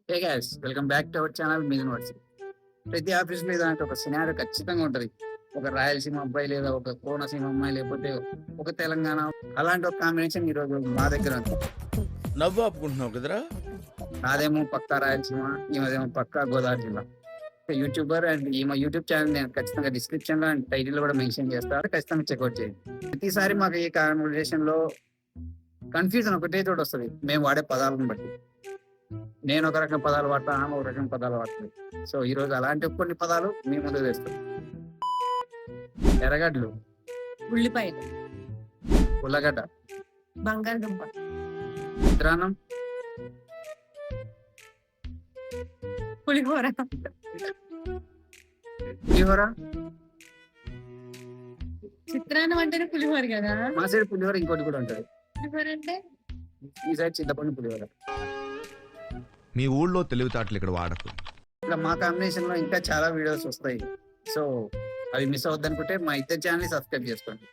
Hey guys welcome back to our channel మిజన్ words. ప్రతి ఆఫీస్‌లో ఇలాంటి ఒక సినారియో ఖచ్చితంగా ఉంటది. ఒక రాయలసీమ అబ్బాయి లేదా ఒక కోనసీమ అమ్మాయి లేకపోతే ఒక తెలంగాణ అలాంటి ఒక కాంబినేషన్ ఈరోజు మా దగ్గర ఉంది. నవ్వు ఆపుకుంటున్నావు కదరా. నాదేమో పక్కా రాయలసీమ, ఈమెదేమో పక్కా గోదావరి జిల్లా. యూట్యూబర్ అండ్ ఈమె యూట్యూబ్ ఛానల్ నేను ఖచ్చితంగా డిస్క్రిప్షన్‌లో అండ్ టైటిల్‌లో కూడా మెన్షన్ చేస్తా. ఖచ్చితంగా చెక్‌ఔట్ చేయండి. ప్రతిసారి మాకు ఈ కాన్వర్జేషన్‌లో కన్‌ఫ్యూజన్ ఒకటే చోట వస్తది. మేము వాడే పదాలను బట్టి. నేను ఒక రకం పదాలు వాడతా, ఆమె ఒక రకం పదాలు వాడుతుంది. సో ఈరోజు అలాంటి కొన్ని పదాలు మీ ముందుకు తెస్తాం. ఎర్రగడ్డలు, ఉల్లిపాయలు, ఉల్లగడ్డ, బంగాళదుంప, చిత్రాన్నం, పులిహోర, పులిహోర. చిత్రాన్నం అంటేనే పులిహోర కదా. మా సైడ్ పులిహోర ఇంకోటి కూడా ఉంటుంది. పులిహోర అంటే ఈ సైడ్ చింతపండు పులిహోర. మీ ఊళ్ళో తెలివితేటలు ఇక్కడ వాడకు. ఇట్లా మా కాంబినేషన్ లో ఇంకా చాలా వీడియోస్ వస్తాయి. సో అవి మిస్ అవద్దనుకుంటే మా ఇద్దరు ఛానల్ సబ్స్క్రైబ్ చేసుకోండి.